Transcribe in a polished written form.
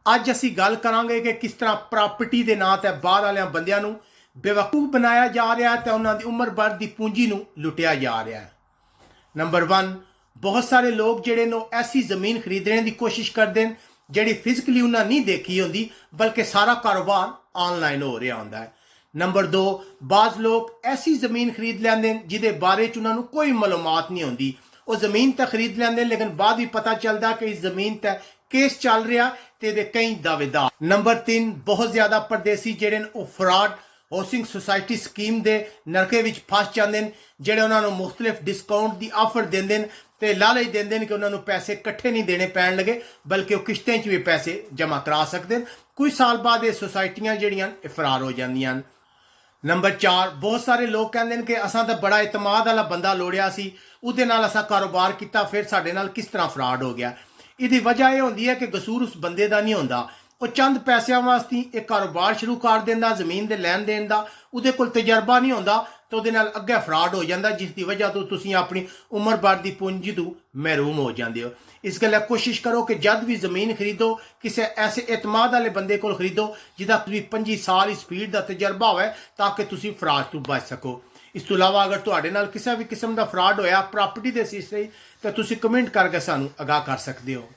ਅੱਜ ਅਸੀਂ ਗੱਲ ਕਰਾਂਗੇ ਕਿ ਕਿਸ ਤਰ੍ਹਾਂ ਪ੍ਰਾਪਰਟੀ ਦੇ ਨਾਂ ਤੇ ਬਾਹਰ ਵਾਲਿਆਂ ਬੰਦਿਆਂ ਨੂੰ ਬੇਵਕੂਫ ਬਣਾਇਆ ਜਾ ਰਿਹਾ ਤੇ ਉਹਨਾਂ ਦੀ ਉਮਰ ਭਰ ਦੀ ਪੂੰਜੀ ਨੂੰ ਲੁੱਟਿਆ ਜਾ ਰਿਹਾ ਹੈ। ਨੰਬਰ 1, ਬਹੁਤ ਸਾਰੇ ਲੋਕ ਜਿਹੜੇ ਨੇ ਐਸੀ ਜ਼ਮੀਨ ਖਰੀਦਣ ਦੀ ਕੋਸ਼ਿਸ਼ ਕਰਦੇ ਨੇ ਜਿਹੜੀ ਫਿਜ਼ੀਕਲੀ ਉਹਨਾਂ ਨਹੀਂ ਦੇਖੀ ਹੁੰਦੀ, ਬਲਕਿ ਸਾਰਾ ਕਾਰੋਬਾਰ ਆਨਲਾਈਨ ਹੋ ਰਿਹਾ ਹੁੰਦਾ ਹੈ। ਨੰਬਰ 2, ਬਾਜ਼ ਲੋਕ ਐਸੀ ਜ਼ਮੀਨ ਖਰੀਦ ਲੈਂਦੇ ਨੇ ਜਿਹਦੇ ਬਾਰੇ 'ਚ ਉਹਨਾਂ ਨੂੰ ਕੋਈ ਮਾਲੂਮਾਤ ਨਹੀਂ ਹੁੰਦੀ। ਉਹ ਜ਼ਮੀਨ ਤਾਂ ਖਰੀਦ ਲੈਂਦੇ ਲੇਕਿਨ ਬਾਅਦ ਵੀ ਪਤਾ ਚੱਲਦਾ ਕਿ ਇਸ ਜ਼ਮੀਨ ਤੇ ਕੇਸ ਚੱਲ ਰਿਹਾ ਤੇ ਇਹਦੇ ਕਈ ਦਾਅਵੇਦਾਰ। ਨੰਬਰ 3, ਬਹੁਤ ਜ਼ਿਆਦਾ ਪਰਦੇਸੀ ਜਿਹੜੇ ਨੇ ਉਹ ਫਰਾਡ ਹਾਊਸਿੰਗ ਸੁਸਾਇਟੀ ਸਕੀਮ ਦੇ ਨਰਕੇ ਵਿੱਚ ਫਸ ਜਾਂਦੇ ਨੇ, ਜਿਹੜੇ ਉਹਨਾਂ ਨੂੰ ਮੁxtਲਿਫ ਡਿਸਕਾਊਂਟ ਦੀ ਆਫਰ ਦਿੰਦੇ ਨੇ ਤੇ ਲਾਲਚ ਦਿੰਦੇ ਨੇ ਕਿ ਉਹਨਾਂ ਨੂੰ ਪੈਸੇ ਇਕੱਠੇ ਨਹੀਂ ਦੇਣੇ ਪੈਣ ਲੱਗੇ, ਬਲਕਿ ਉਹ ਕਿਸ਼ਤਾਂ 'ਚ ਵੀ ਪੈਸੇ ਜਮ੍ਹਾਂ ਕਰਾ ਸਕਦੇ ਨੇ। ਕੁਝ ਸਾਲ ਬਾਅਦ ਇਹ ਸੁਸਾਇਟੀਆਂ ਜਿਹੜੀਆਂ ਫਰਾਰ ਹੋ ਜਾਂਦੀਆਂ ਨੇ। ਨੰਬਰ 4, ਬਹੁਤ ਸਾਰੇ ਲੋਕ ਕਹਿੰਦੇ ਨੇ ਕਿ ਅਸਾਂ ਤਾਂ ਬੜਾ ਇਤਮਾਦ ਵਾਲਾ ਬੰਦਾ ਲੋੜਿਆ ਸੀ, ਉਹਦੇ ਨਾਲ ਅਸਾਂ ਕਾਰੋਬਾਰ ਕੀਤਾ, ਫਿਰ ਸਾਡੇ ਨਾਲ ਕਿਸ ਤਰ੍ਹਾਂ ਫਰਾਡ ਹੋ ਗਿਆ। ਇਹਦੀ ਵਜ੍ਹਾ ਇਹ ਹੁੰਦੀ ਹੈ ਕਿ ਕਸੂਰ ਉਸ ਬੰਦੇ ਦਾ ਨਹੀਂ ਹੁੰਦਾ। ਉਹ ਚੰਦ ਪੈਸਿਆਂ ਵਾਸਤੇ ਇੱਕ ਕਾਰੋਬਾਰ ਸ਼ੁਰੂ ਕਰ ਦਿੰਦਾ ਜ਼ਮੀਨ ਦੇ ਲੈਣ ਦੇਣ ਦਾ, ਉਹਦੇ ਕੋਲ ਤਜਰਬਾ ਨਹੀਂ ਹੁੰਦਾ ਤਾਂ ਉਹਦੇ ਨਾਲ ਅੱਗੇ ਫਰਾਡ ਹੋ ਜਾਂਦਾ, ਜਿਸ ਦੀ ਵਜ੍ਹਾ ਤੋਂ ਤੁਸੀਂ ਆਪਣੀ ਉਮਰ ਭਰ ਦੀ ਪੂੰਜੀ ਤੋਂ ਮਹਿਰੂਮ ਹੋ ਜਾਂਦੇ ਹੋ। ਇਸ ਗੱਲ ਕੋਸ਼ਿਸ਼ ਕਰੋ ਕਿ ਜਦ ਵੀ ਜ਼ਮੀਨ ਖਰੀਦੋ ਕਿਸੇ ਐਸੇ ਇਤਮਾਦ ਵਾਲੇ ਬੰਦੇ ਕੋਲ ਖਰੀਦੋ ਜਿਹਦਾ ਤੁਸੀਂ 25 ਸਾਲ ਇਸ ਫੀਲਡ ਦਾ ਤਜਰਬਾ ਹੋਵੇ, ਤਾਂ ਕਿ ਤੁਸੀਂ ਫਰਾਡ ਤੋਂ ਬਚ ਸਕੋ। ਇਸ ਤੋਂ ਇਲਾਵਾ ਅਗਰ ਤੁਹਾਡੇ ਨਾਲ ਕਿਸੇ ਵੀ ਕਿਸਮ ਦਾ ਫਰਾਡ ਹੋਇਆ ਪ੍ਰਾਪਰਟੀ ਦੇ ਸਿਲਸਿਲੇ ਤਾਂ ਤੁਸੀਂ ਕਮੈਂਟ ਕਰਕੇ ਸਾਨੂੰ ਆਗਾਹ ਕਰ ਸਕਦੇ ਹੋ।